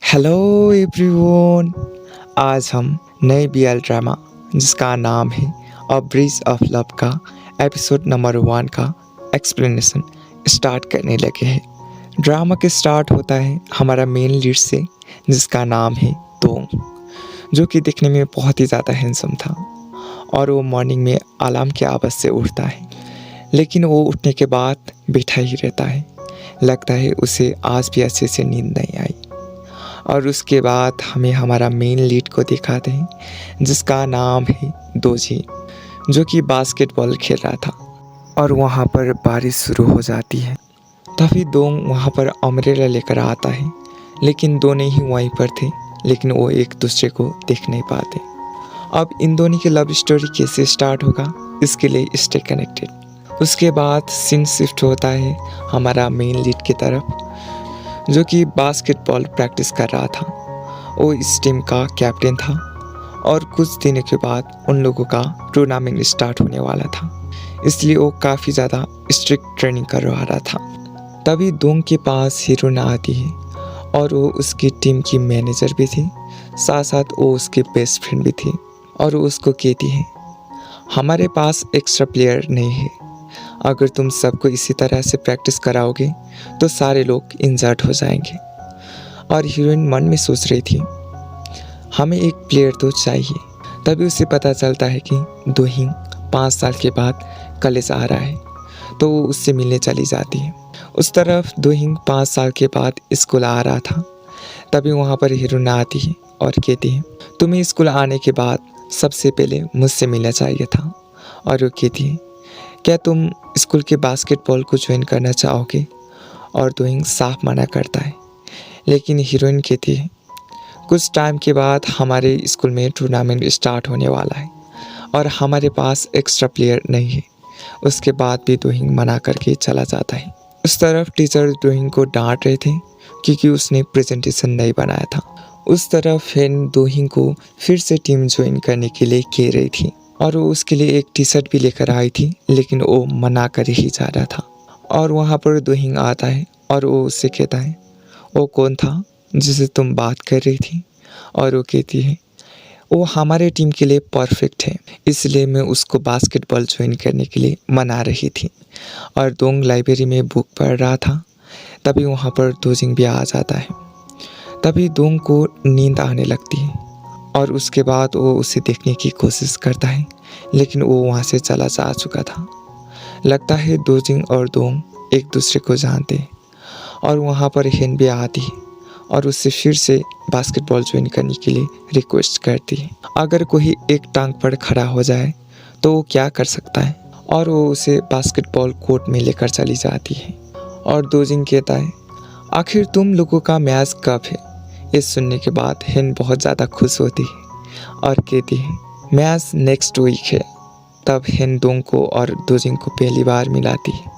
Hello everyone. आज हम नए बीएल ड्रामा जिसका नाम है अ ब्रिज ऑफ लव का एपिसोड नंबर 1 का एक्सप्लेनेशन स्टार्ट करने लगे हैं। ड्रामा के स्टार्ट होता है हमारा मेन लीड से जिसका नाम है दोंग, जो कि दिखने में बहुत ही ज़्यादा हैंडसम था और वो मॉर्निंग में अलार्म की आवाज़ से उठता है, लेकिन वो उठने के बाद बैठा ही रहता है। लगता है उसे आज भी अच्छे से नींद नहीं आई। और उसके बाद हमें हमारा मेन लीड को दिखाते हैं जिसका नाम है दोजी, जो कि बास्केटबॉल खेल रहा था और वहाँ पर बारिश शुरू हो जाती है। तभी दोंग वहाँ पर अम्ब्रेला लेकर आता है, लेकिन दोनों ही वहीं पर थे, लेकिन वो एक दूसरे को देख नहीं पाते। अब इन दोनों की लव स्टोरी कैसे स्टार्ट होगा, इसके लिए स्टे कनेक्टेड। उसके बाद सीन शिफ्ट होता है हमारा मेन लीड की तरफ, जो कि बास्केटबॉल प्रैक्टिस कर रहा था। वो इस टीम का कैप्टन था और कुछ दिनों के बाद उन लोगों का टूर्नामेंट स्टार्ट होने वाला था, इसलिए वो काफ़ी ज़्यादा स्ट्रिक्ट ट्रेनिंग करवा रहा था। तभी दोंग के पास हीरोइन आती है और वो उसकी टीम की मैनेजर भी थी, साथ साथ वो उसकी बेस्ट फ्रेंड भी थी। और वो उसको कहती है, हमारे पास एक्स्ट्रा प्लेयर नहीं है, अगर तुम सबको इसी तरह से प्रैक्टिस कराओगे तो सारे लोग इंजर्ड हो जाएंगे। और हीरोइन मन में सोच रही थी, हमें एक प्लेयर तो चाहिए। तभी उसे पता चलता है कि दोहिंग 5 साल के बाद कॉलेज आ रहा है, तो वो उससे मिलने चली जाती है। उस तरफ दोहिंग 5 साल के बाद स्कूल आ रहा था। तभी वहाँ पर हीरोइन आती है और कहती है, तुम्हें स्कूल आने के बाद सबसे पहले मुझसे मिलना चाहिए था। और वो कहती है, क्या तुम स्कूल के बास्केटबॉल को ज्वाइन करना चाहोगे? और दोहिंग साफ मना करता है, लेकिन हीरोइन कहती है, कुछ टाइम के बाद हमारे स्कूल में टूर्नामेंट स्टार्ट होने वाला है और हमारे पास एक्स्ट्रा प्लेयर नहीं है। उसके बाद भी दोहिंग मना करके चला जाता है। उस तरफ टीचर दोहिंग को डांट रहे थे क्योंकि उसने प्रेजेंटेशन नहीं बनाया था। उस तरफ हेन दोहिंग को फिर से टीम ज्वाइन करने के लिए कह रही थी और वो उसके लिए एक टी शर्ट भी लेकर आई थी, लेकिन वो मना कर ही जा रहा था। और वहाँ पर दोहिंग आता है और वो उससे कहता है, वो कौन था जिससे तुम बात कर रही थी? और वो कहती है, वो हमारे टीम के लिए परफेक्ट है, इसलिए मैं उसको बास्केटबॉल ज्वाइन करने के लिए मना रही थी। और दोंग लाइब्रेरी में बुक पढ़ रहा था। तभी वहाँ पर दोजिंग भी आ जाता है। तभी दोंग को नींद आने लगती है और उसके बाद वो उसे देखने की कोशिश करता है, लेकिन वो वहाँ से चला जा चुका था। लगता है दोजिंग और दोंग एक दूसरे को जानते हैं। और वहाँ पर हेन भी आती है और उससे फिर से बास्केटबॉल ज्वाइन करने के लिए रिक्वेस्ट करती है। अगर कोई एक टांग पर खड़ा हो जाए तो वो क्या कर सकता है, और वो उसे बास्केटबॉल कोर्ट में लेकर चली जाती है। और दोजिंग कहता है, आखिर तुम लोगों का मैच कब है? ये सुनने के बाद हेन बहुत ज़्यादा खुश होती है और कहती है, मैच नेक्स्ट वीक है। तब हेन दोंग को और दोजिंग को पहली बार मिलाती है,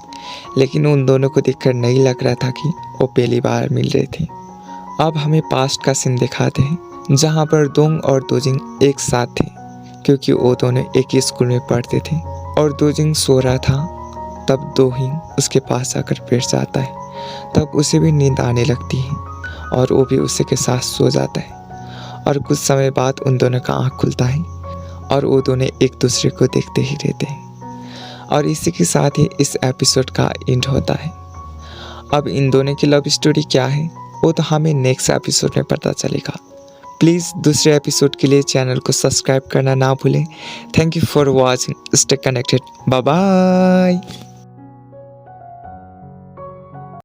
लेकिन उन दोनों को देखकर नहीं लग रहा था कि वो पहली बार मिल रहे थे। अब हमें पास्ट का सीन दिखाते हैं जहाँ पर दोंग और दोजिंग एक साथ थे, क्योंकि वो दोनों एक ही स्कूल में पढ़ते थे। और दोजिंग सो रहा था, तब दोहिंग उसके पास आकर बैठ जाता है। तब उसे भी नींद आने लगती है और वो भी उसी के साथ सो जाता है। और कुछ समय बाद उन दोनों का आँख खुलता है और वो दोनों एक दूसरे को देखते ही रहते हैं। और इसी के साथ ही इस एपिसोड का एंड होता है। अब इन दोनों की लव स्टोरी क्या है वो तो हमें नेक्स्ट एपिसोड में पता चलेगा। प्लीज़ दूसरे एपिसोड के लिए चैनल को सब्सक्राइब करना ना भूलें। Thank you for watching. Stay connected. Bye bye.